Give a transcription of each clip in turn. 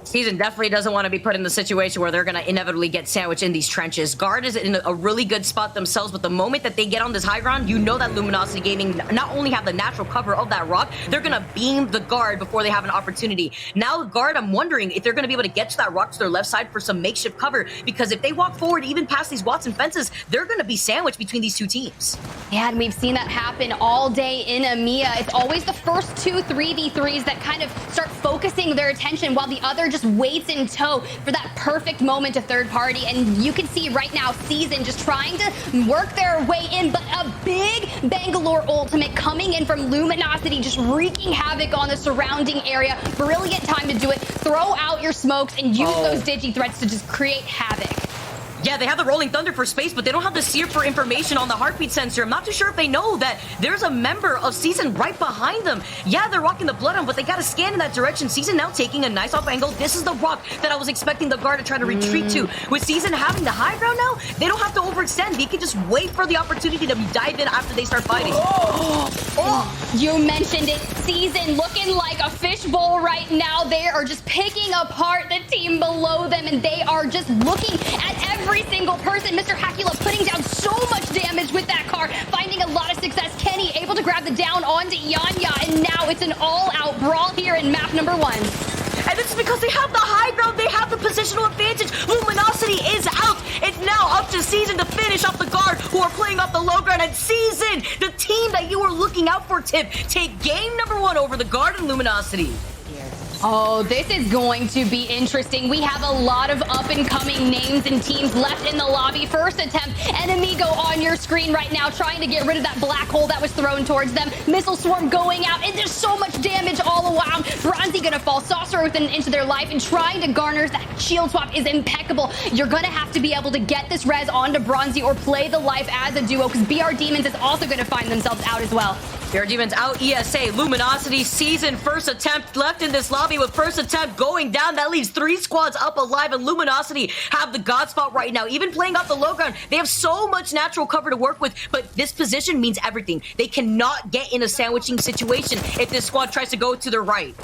SZN definitely doesn't want to be put in the situation where they're going to inevitably get sandwiched in these trenches. Guard is in a really good spot themselves, but the moment that they get on this high ground, you know that Luminosity Gaming not only have the natural cover of that rock, they're going to beam the Guard before they have an opportunity. Now, Guard, I'm wondering if they're going to be able to get to that rock to their left side for some makeshift cover, because if they walk forward, even past these Watson fences, they're going to be sandwiched between these two teams. Yeah, and we've seen that happen all day in EMEA. It's always the first two 3v3s that kind of start focusing their attention while the other just waits in tow for that perfect moment to third party. And you can see right now SZN just trying to work their way in, but a big Bangalore ultimate coming in from Luminosity, just wreaking havoc on the surrounding area. Brilliant time to do it. Throw out your smokes and use those digi threats to just create havoc. Yeah, they have the Rolling Thunder for space, but they don't have the Seer for information on the heartbeat sensor. I'm not too sure if they know that there's a member of SZN right behind them. Yeah, they're rocking the Bloodhound, but they got to scan in that direction. SZN now taking a nice off angle. This is the rock that I was expecting the Guard to try to retreat to. With SZN having the high ground now, they don't have to overextend. They can just wait for the opportunity to dive in after they start fighting. You mentioned it. SZN looking like a fishbowl right now. They are just picking apart the team below them, and they are just looking at every single person. Mr. Hakula putting down so much damage with that car, finding a lot of success. Kenny able to grab the down onto Yanya, and now it's an all-out brawl here in map number 1. And this is because they have the high ground, they have the positional advantage. Luminosity is out. It's now up to SZN to finish off the Guard, who are playing off the low ground. And SZN, the team that you were looking out for, Tip, take game number 1 over the Guard and Luminosity. Oh, this is going to be interesting. We have a lot of up-and-coming names and teams left in the lobby. First attempt, Enemigo on your screen right now, trying to get rid of that black hole that was thrown towards them. Missile swarm going out, and there's so much damage all around. Bronzy gonna fall, Saucer within an inch of their life, and trying to garner that shield swap is impeccable. You're gonna have to be able to get this res onto Bronzy or play the life as a duo, because BR Demons is also gonna find themselves out as well. BR Demons out, ESA, Luminosity, SZN, first attempt left in this lobby with first attempt going down. That leaves 3 squads up alive, and Luminosity have the God spot right now. Even playing off the low ground, they have so much natural cover to work with, but this position means everything. They cannot get in a sandwiching situation if this squad tries to go to their right.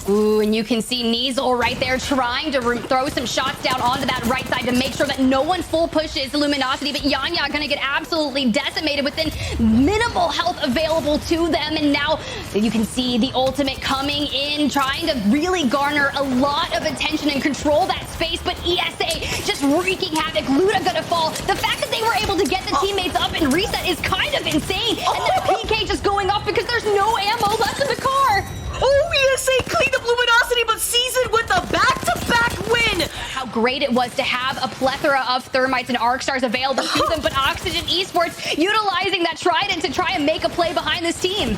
Ooh, and you can see Niesel right there trying to throw some shots down onto that right side to make sure that no one full pushes Luminosity, but Yanya gonna get absolutely decimated within minimal health available to them. And now you can see the ultimate coming in, trying to really garner a lot of attention and control that space, but ESA just wreaking havoc. Luda gonna fall. The fact that they were able to get the teammates up and reset is kind of insane. And then a PK just going off because there's no ammo left in the car. Oh, ESA cleaned up Luminosity, but SZN with a back-to-back win. How great it was to have a plethora of thermites and arc stars available to them, but Oxygen Esports utilizing that trident to try and make a play behind this team.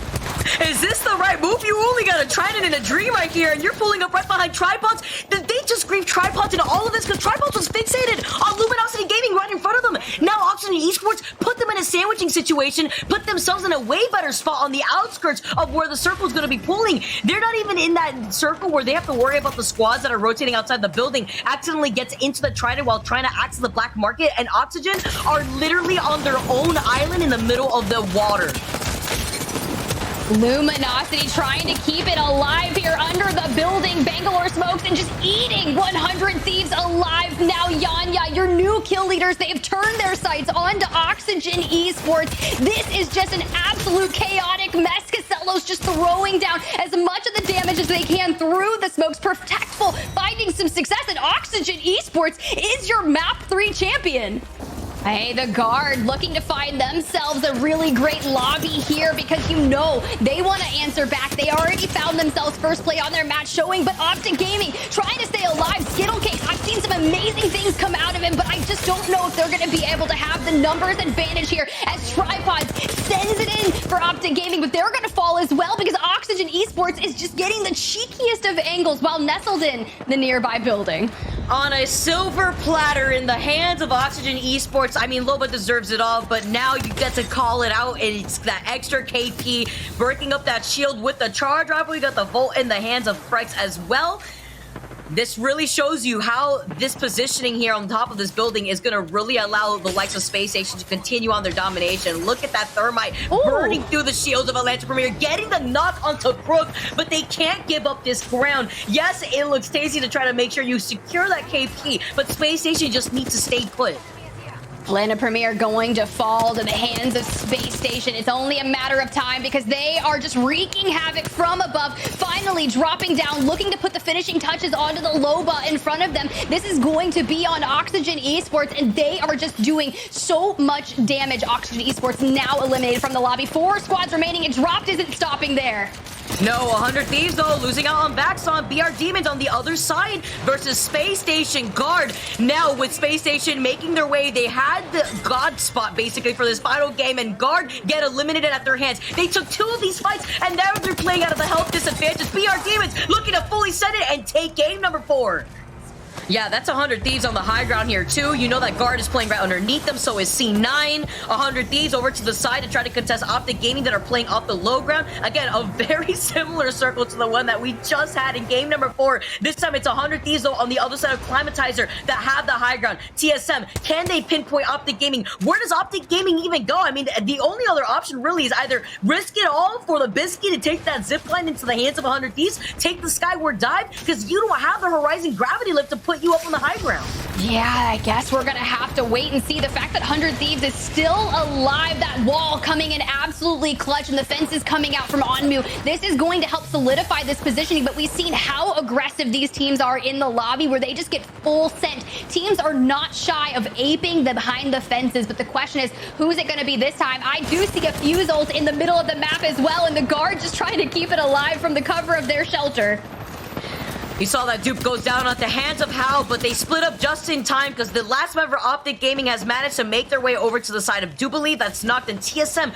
Is this the right move? You only got a trident in a dream right here, and you're pulling up right behind Tripods. Did they just grieve Tripods into all of this? Because Tripods was fixated on Luminosity Gaming right in front of them. Now Oxygen Esports put them in a sandwiching situation, put themselves in a way better spot on the outskirts of where the circle's going to be pulling. They're not even in that circle where they have to worry about the squads that are rotating outside the building. Accidentally gets into the trident while trying to access the black market, and Oxygen are literally on their own island in the middle of the water. Luminosity trying to keep it alive here under the building. Bangalore smokes and just eating 100 Thieves alive. Now Yanya, your new kill leaders, they've turned their sights onto Oxygen Esports. This is just an absolute chaotic mess. Casello's just throwing down as much of the damage as they can through the smokes. Perfectful, finding some success, and Oxygen Esports is your map 3 champion. Hey, the Guard looking to find themselves a really great lobby here, because you know they want to answer back. They already found themselves first play on their match showing, but Optic Gaming trying to stay alive. Skittlecake, I've seen some amazing things come out of him, but I just don't know if they're going to be able to have the numbers advantage here as Tripods sends it in for Optic Gaming, but they're going to fall as well because Oxygen Esports is just getting the cheekiest of angles while nestled in the nearby building. On a silver platter in the hands of Oxygen Esports. I mean, Loba deserves it all, but now you get to call it out, and it's that extra KP, breaking up that shield with the charge rifle. You got the Volt in the hands of Frex as well. This really shows you how this positioning here on top of this building is going to really allow the likes of Space Station to continue on their domination. Look at that Thermite burning through the shields of Atlanta Premier, getting the knock onto Crook, but they can't give up this ground. Yes, it looks tasty to try to make sure you secure that KP, but Space Station just needs to stay put. Atlanta Premier going to fall to the hands of Space Station. It's only a matter of time because they are just wreaking havoc from above, finally dropping down, looking to put the finishing touches onto the Loba in front of them. This is going to be on Oxygen Esports, and they are just doing so much damage. Oxygen Esports now eliminated from the lobby. 4 squads remaining, and Dropped isn't stopping there. No, 100 Thieves, though, losing out on Vaxon. BR Demons on the other side versus Space Station Guard. Now, with Space Station making their way, they had the God spot, basically, for this final game, and Guard get eliminated at their hands. They took 2 of these fights, and now they're playing out of the health disadvantage. BR Demons looking to fully send it and take game number 4. Yeah, that's 100 Thieves on the high ground here, too. You know that Guard is playing right underneath them, so is C9. 100 Thieves over to the side to try to contest Optic Gaming that are playing off the low ground. Again, a very similar circle to the one that we just had in game number 4. This time it's 100 Thieves, though, on the other side of Climatizer that have the high ground. TSM, can they pinpoint Optic Gaming? Where does Optic Gaming even go? I mean, the only other option really is either risk it all for the Biscuit to take that zipline into the hands of 100 Thieves, take the Skyward Dive, because you don't have the Horizon Gravity Lift to put you up on the high ground. Yeah, I guess we're gonna have to wait and see. The fact that 100 Thieves is still alive, that wall coming in absolutely clutch, and the fences coming out from Onmu. This is going to help solidify this positioning, but we've seen how aggressive these teams are in the lobby, where they just get full sent. Teams are not shy of aping the behind the fences, but the question is, who's it gonna be this time? I do see a Fuse ult in the middle of the map as well, and the Guard just trying to keep it alive from the cover of their shelter. You saw that dupe goes down at the hands of Hal, but they split up just in time because the last member Optic Gaming has managed to make their way over to the side of Jubilee. That's knocked in TSM.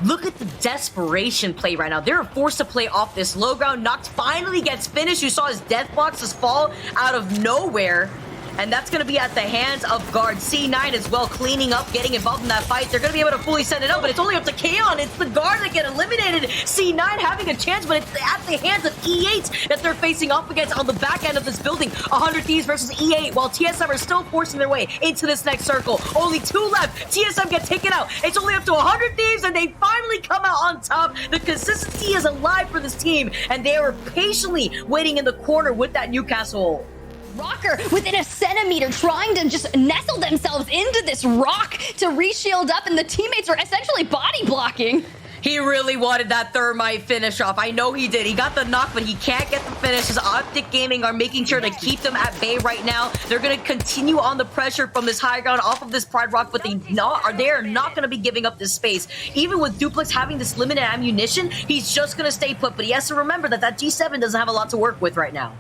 Look at the desperation play right now. They're forced to play off this low ground. Noct finally gets finished. You saw his death boxes fall out of nowhere. And that's going to be at the hands of Guard. C9 as well, cleaning up, getting involved in that fight. They're going to be able to fully send it up, but it's only up to Kaon. It's the Guard that get eliminated. C9 having a chance, but it's at the hands of E8 that they're facing off against on the back end of this building. 100 Thieves versus E8, while TSM are still forcing their way into this next circle. Only 2 left. TSM get taken out. It's only up to 100 Thieves, and they finally come out on top. The consistency is alive for this team, and they are patiently waiting in the corner with that Newcastle. Rocker within a centimeter trying to just nestle themselves into this rock to reshield up, and the teammates are essentially body blocking. He really wanted that Thermite finish off. I know he did. He got the knock, but he can't get the finish. His Optic Gaming are making sure to keep them at bay right now. They're going to continue on the pressure from this high ground off of this Pride Rock, but they are not going to be giving up this space. Even with Duplex having this limited ammunition, he's just going to stay put, but he has to remember that that G7 doesn't have a lot to work with right now.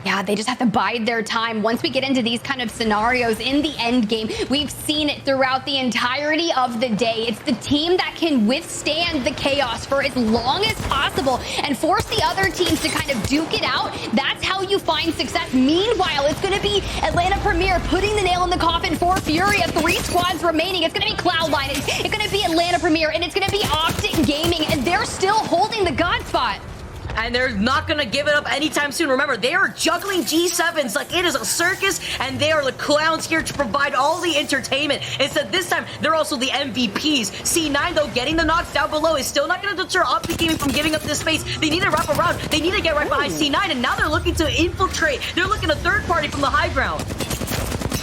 Yeah, they just have to bide their time. Once we get into these kind of scenarios in the end game, we've seen it throughout the entirety of the day. It's the team that can withstand the chaos for as long as possible and force the other teams to kind of duke it out. That's how you find success. Meanwhile, it's going to be Atlanta Premier putting the nail in the coffin for Furia. 3 squads remaining. It's going to be Cloud9. It's going to be Atlanta Premier, and it's going to be Optic Gaming, and they're still holding the God spot. And they're not going to give it up anytime soon. Remember, they are juggling G7s like it is a circus, and they are the clowns here to provide all the entertainment. Instead, this time, they're also the MVPs. C9, though, getting the knocks down below is still not going to deter Optic Gaming from giving up this space. They need to wrap around. They need to get right behind C9, and now they're looking to infiltrate. They're looking a third party from the high ground.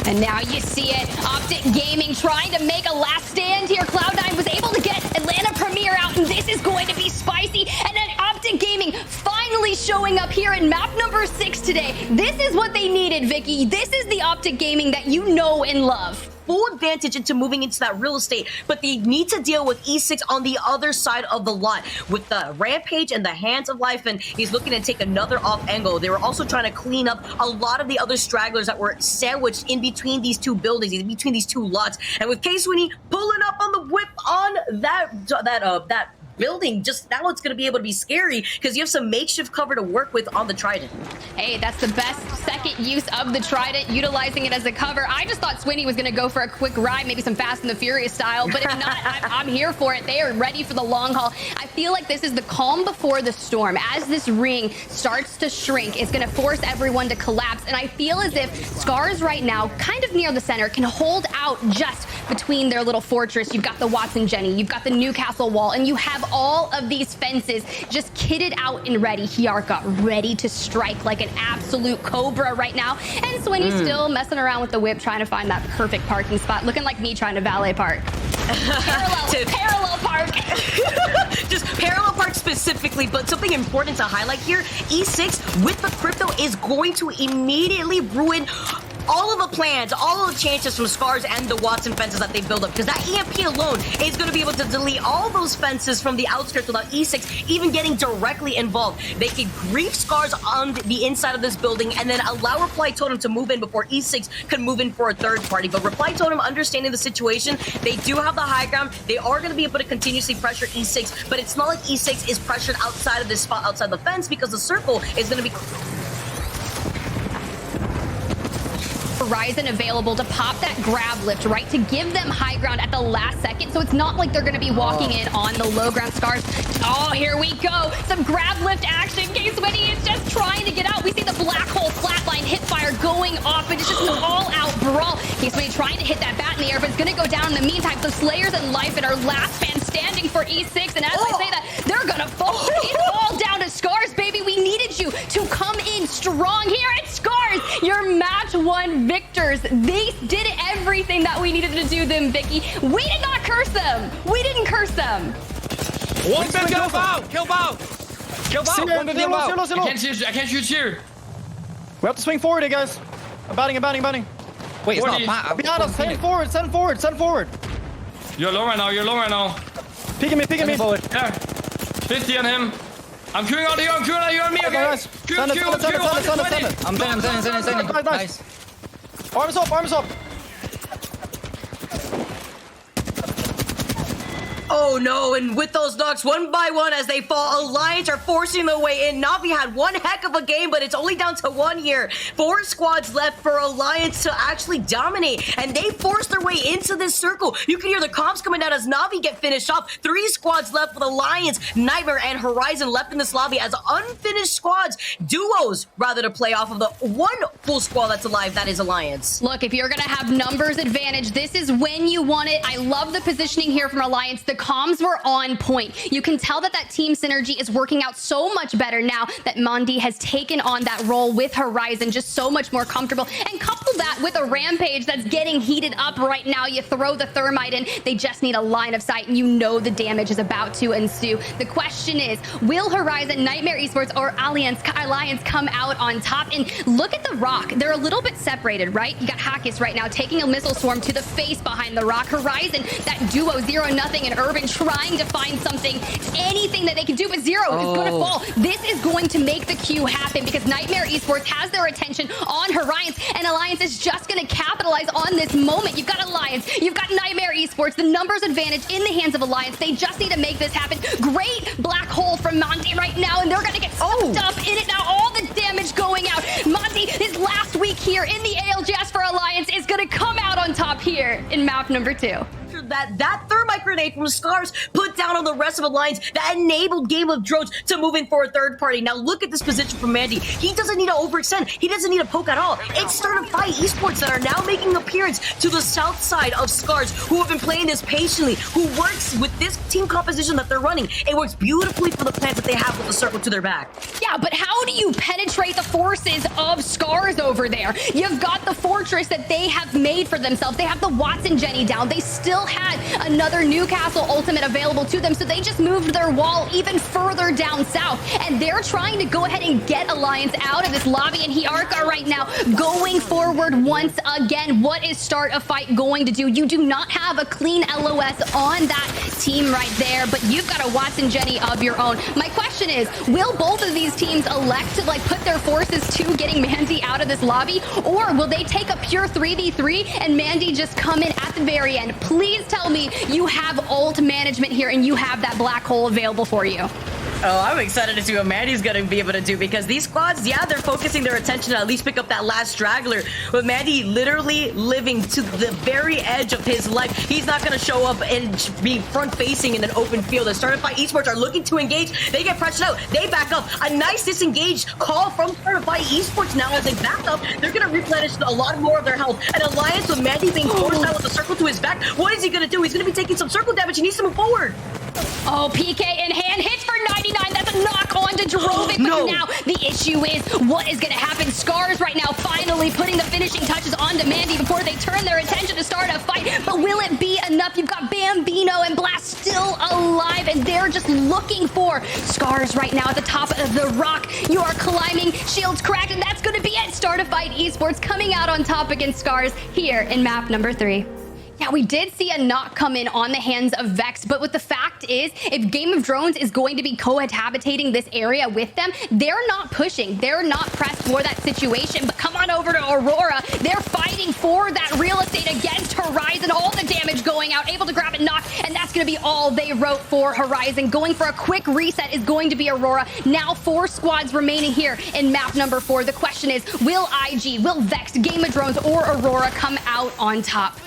And now you see it. Optic Gaming trying to make a last stand here. Cloud9 was able to get Atlanta Premier out, and this is going to be spicy. And then Optic Gaming finally showing up here in map number 6 today. This is what they needed, Vicky. This is the Optic Gaming that you know and love. Full advantage into moving into that real estate, but they need to deal with E6 on the other side of the lot with the Rampage and the Hands of Life, and he's looking to take another off angle. They were also trying to clean up a lot of the other stragglers that were sandwiched in between these 2 buildings, in between these 2 lots, and with K-Sweeney pulling up on the whip on that building. Just now it's going to be able to be scary because you have some makeshift cover to work with on the Trident. Hey, that's the best second use of the Trident, utilizing it as a cover. I just thought Swinny was going to go for a quick ride, maybe some Fast and the Furious style, but if not, I'm here for it. They are ready for the long haul. I feel like this is the calm before the storm. As this ring starts to shrink, it's going to force everyone to collapse, and I feel as if Scars right now, kind of near the center, can hold out just between their little fortress. You've got the Watson Jenny, you've got the Newcastle wall, and you have all of these fences just kitted out and ready. Hiarka ready to strike like an absolute cobra right now, and Swinny's still messing around with the whip, trying to find that perfect parking spot, looking like me trying to valet park. Parallel park. Just parallel park specifically, but something important to highlight here, E6 with the crypto is going to immediately ruin all of the plans, all of the chances from Scars and the Watson fences that they build up, because that EMP alone is going to be able to delete all those fences from the outskirts without E6 even getting directly involved. They can grief Scars on the inside of this building and then allow Reply Totem to move in before E6 can move in for a third party. But Reply Totem, understanding the situation, they do have the high ground. They are going to be able to continuously pressure E6, but it's not like E6 is pressured outside of this spot, outside the fence, because the circle is going to be Horizon available to pop that grab lift, right, to give them high ground at the last second, so it's not like they're going to be walking in on the low ground. Scars. Oh, here we go. Some grab lift action. K-Sweaty is just trying to get out. We see the black hole flatline hit fire going off, and it's just an all-out brawl. K-Sweaty trying to hit that bat in the air, but it's going to go down in the meantime. The Slayers and Life and our last man standing for E6, and as I say that, they're going to fall. It's all down to Scars, baby. We needed you to come in strong here at Scars. Your match one victors. They did everything that we needed to do them, Vicky. We did not curse them. We didn't curse them. One kill bow! Kill bow! Kill bow! One kill bow! I can't shoot here. We have to swing forward, guys. I'm batting. Wait, it's not bad. Behind us, send forward. You're low right now. Peeking me. Yeah. 50 on him. I'm queuing out you on me, okay? Guys. Send it. I'm sending. Nice. Arms up. Oh no, and with those knocks one by one as they fall, Alliance are forcing their way in. Na'Vi had one heck of a game, but it's only down to one here. 4 squads left for Alliance to actually dominate, and they force their way into this circle. You can hear the comps coming down as Na'Vi get finished off. 3 squads left with Alliance, Nightmare, and Horizon left in this lobby as unfinished squads, duos, rather, to play off of the one full squad that's alive, that is Alliance. Look, if you're going to have numbers advantage, this is when you want it. I love the positioning here from Alliance. The comms were on point. You can tell that team synergy is working out so much better now that Mondi has taken on that role with Horizon, just so much more comfortable. And couple that with a Rampage that's getting heated up right now. You throw the Thermite in, they just need a line of sight, and you know the damage is about to ensue. The question is, will Horizon, Nightmare Esports, or Alliance come out on top? And look at the rock. They're a little bit separated, right? You got Hackis right now taking a missile swarm to the face behind the rock. Horizon, that duo 0-0 and Urban trying to find something, anything that they can do, but Zero is going to fall. This is going to make the queue happen because Nightmare Esports has their attention on Horizon, and Alliance is just going to capitalize on this moment. You've got Alliance, you've got Nightmare Esports, the numbers advantage in the hands of Alliance. They just need to make this happen. Great black hole from Monty right now, and they're going to get sucked up in it now. All the damage going out. Monty, his last week here in the ALGS for Alliance, is going to come out on top here in map number 2. That Thermite grenade from Scars put down on the rest of Alliance that enabled Game of Drones to move in for a third party. Now look at this position from Mandy. He doesn't need to overextend. He doesn't need to poke at all. It's Certified Esports that are now making appearance to the south side of Scars, who have been playing this patiently, who works with this team composition that they're running. It works beautifully for the plans that they have with the circle to their back. Yeah, but how do you penetrate the forces of Scars over there? You've got the fortress that they have made for themselves. They have the Watson Jenny down. They still had another Newcastle ultimate available to them, so they just moved their wall even further down south, and they're trying to go ahead and get Alliance out of this lobby, and Hiarka right now going forward once again. What is Start a Fight going to do? You do not have a clean LOS on that team right there, but you've got a Watson Jenny of your own. My question question is, will both of these teams elect to like put their forces to getting Mandy out of this lobby, or will they take a pure 3v3 and Mandy just come in at the very end? Please tell me you have ult management here and you have that black hole available for you. Oh, I'm excited to see what Mandy's going to be able to do, because these squads, yeah, they're focusing their attention to at least pick up that last straggler. But Mandy literally living to the very edge of his life. He's not going to show up and be front-facing in an open field. The Certified Esports are looking to engage. They get pressured out. They back up. A nice disengaged call from Certified Esports now as they back up. They're going to replenish a lot more of their health. An alliance with Mandy being forced out with the circle to his back. What is he going to do? He's going to be taking some circle damage. He needs to move forward. Oh, PK in hand, hits for 99. That's a knock on to Drovic. No. But now the issue is, what is going to happen? Scars right now finally putting the finishing touches onto Mandy before they turn their attention to start a fight. But will it be enough? You've got Bambino and Blast still alive, and they're just looking for Scars right now at the top of the rock. You are climbing, shields cracked, and that's going to be it. Startified Esports coming out on top against Scars here in map number 3. Yeah, we did see a knock come in on the hands of Vex, but what the fact is, if Game of Drones is going to be cohabitating this area with them, they're not pushing. They're not pressed for that situation, but come on over to Aurora. They're fighting for that real estate against Horizon. All the damage going out, able to grab a knock, and that's going to be all they wrote for Horizon. Going for a quick reset is going to be Aurora. Now 4 squads remaining here in map number 4. The question is, will IG, will Vex, Game of Drones, or Aurora come out on top?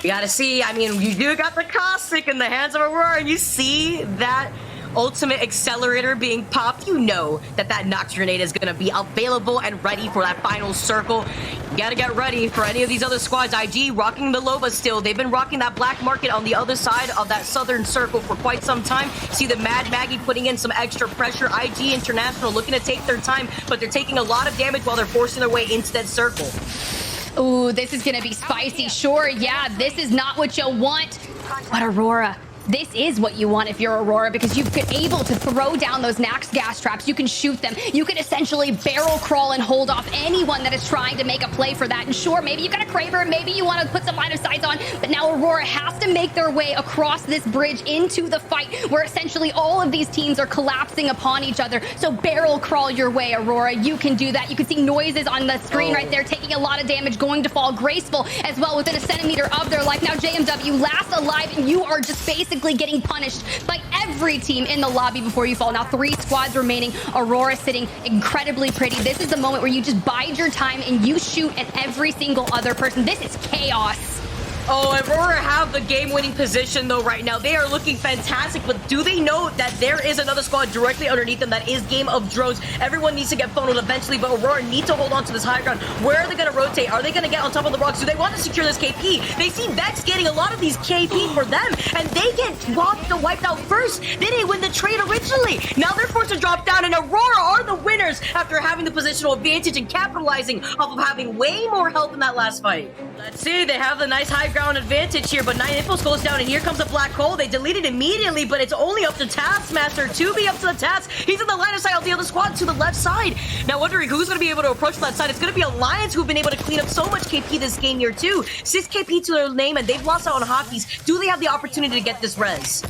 You gotta see, I mean, you do got the caustic in the hands of Aurora, and you see that ultimate accelerator being popped. You know that that Nox grenade is gonna be available and ready for that final circle. You gotta get ready for any of these other squads. IG rocking the Loba still. They've been rocking that black market on the other side of that southern circle for quite some time. See the Mad Maggie putting in some extra pressure. IG International looking to take their time, but they're taking a lot of damage while they're forcing their way into that circle. Ooh, this is gonna be spicy. Sure, yeah, this is not what you want. But Aurora, this is what you want if you're Aurora, because you've been able to throw down those Nax gas traps. You can shoot them. You can essentially barrel crawl and hold off anyone that is trying to make a play for that. And sure, maybe you got a Kraber, maybe you want to put some line of sight on, but now Aurora has to make their way across this bridge into the fight, where essentially all of these teams are collapsing upon each other. So barrel crawl your way, Aurora. You can do that. You can see noises on the screen right there, taking a lot of damage, going to fall graceful as well within a centimeter of their life. Now JMW last alive, and you are just basically getting punished by every team in the lobby before you fall. Now 3 squads remaining. Aurora sitting incredibly pretty. This is the moment where you just bide your time and you shoot at every single other person. This is chaos. Oh, Aurora have the game-winning position, though, right now. They are looking fantastic, but do they know that there is another squad directly underneath them that is Game of Drones? Everyone needs to get funneled eventually, but Aurora need to hold on to this high ground. Where are they going to rotate? Are they going to get on top of the rocks? Do they want to secure this KP? They see Vex getting a lot of these KP for them, and they get dropped and wiped out first. They didn't win the trade originally. Now they're forced to drop down, and Aurora are the winners after having the positional advantage and capitalizing off of having way more health in that last fight. Let's see, they have the nice high ground advantage here, but 9 Infos goes down, and here comes a black hole. They delete it immediately, but it's only up to Taskmaster to be up to the task. He's in the line of sight of the other squad to the left side. Now wondering who's going to be able to approach that side. It's going to be Alliance, who've been able to clean up so much KP this game here too. 6 KP to their name, and they've lost out on hotkeys. Do they have the opportunity to get this res?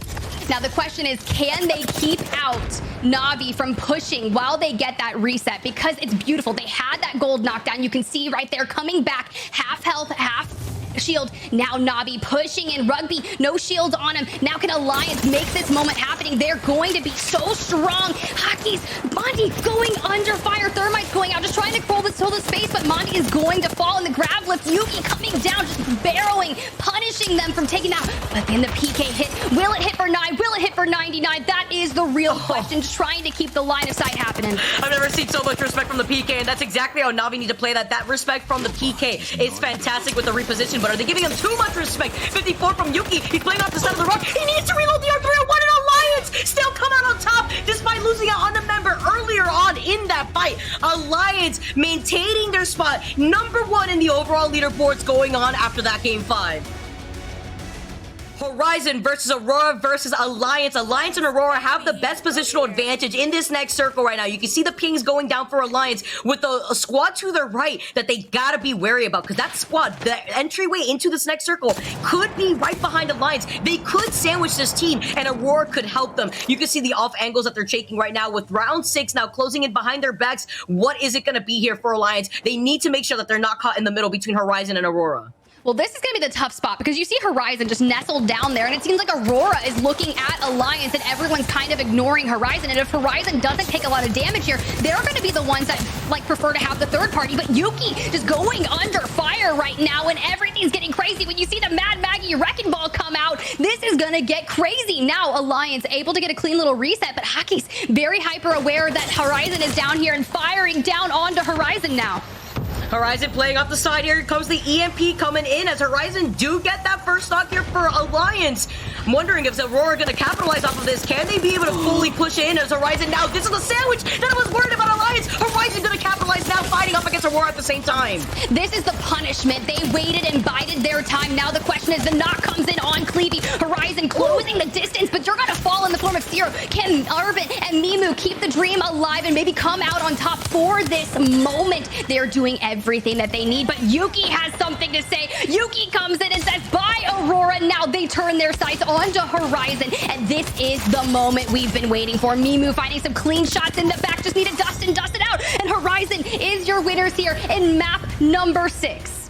Now the question is, can they keep out Na'Vi from pushing while they get that reset? Because it's beautiful. They had that gold knockdown. You can see right there coming back, half health, half shield. Now Na'Vi pushing in. Rugby, no shields on him. Now can Alliance make this moment happening? They're going to be so strong. Hotkeys, Monty going under fire. Thermite's going out, just trying to hold the space, but Monty is going to fall in the grab lift. Yuki coming down, just barreling, punishing them from taking out. But then the PK hit. Will it hit for 9? Will it hit for 99? That is the real question. Just trying to keep the line of sight happening. I've never seen so much respect from the PK, and that's exactly how Na'Vi need to play that. That respect from the PK is fantastic with the reposition, but are they giving him too much respect? 54 from Yuki. He's playing off the side of the rock. He needs to reload the R301, and Alliance still come out on top despite losing out on a member earlier on in that fight. Alliance maintaining their spot, #1 in the overall leaderboards going on after that game 5. Horizon versus Aurora versus Alliance. Alliance and Aurora have the best positional advantage in this next circle right now. You can see the pings going down for Alliance with a squad to their right that they gotta be wary about, because that squad, the entryway into this next circle, could be right behind Alliance. They could sandwich this team, and Aurora could help them. You can see the off angles that they're taking right now with round 6 now closing in behind their backs. What is it gonna be here for Alliance? They need to make sure that they're not caught in the middle between Horizon and Aurora. Well, this is going to be the tough spot because you see Horizon just nestled down there, and it seems like Aurora is looking at Alliance, and everyone's kind of ignoring Horizon. And if Horizon doesn't take a lot of damage here, they're going to be the ones that prefer to have the third party. But Yuki just going under fire right now, and everything's getting crazy. When you see the Mad Maggie Wrecking Ball come out, this is going to get crazy. Now Alliance able to get a clean little reset, but Haki's very hyper aware that Horizon is down here and firing down onto Horizon now. Horizon playing off the side here. Comes the EMP coming in as Horizon do get that first stock here for Alliance. I'm wondering if Aurora going to capitalize off of this. Can they be able to fully push in as Horizon now? This is the sandwich that I was worried about Alliance. Horizon going to capitalize now, fighting up against Aurora at the same time. This is the punishment. They waited and bided their time. Now the question is, the knock comes in on Cleavy. Horizon closing the distance, but you're going to fall in the form of Zero. Can Arvin and Mimu keep the dream alive and maybe come out on top for this moment? They're doing everything that they need, but Yuki has something to say. Yuki comes in and says, bye, Aurora. Now they turn their sights onto Horizon, and this is the moment we've been waiting for. Mimu finding some clean shots in the back. Just need to dust it out, and Horizon is your winners here in map number 6.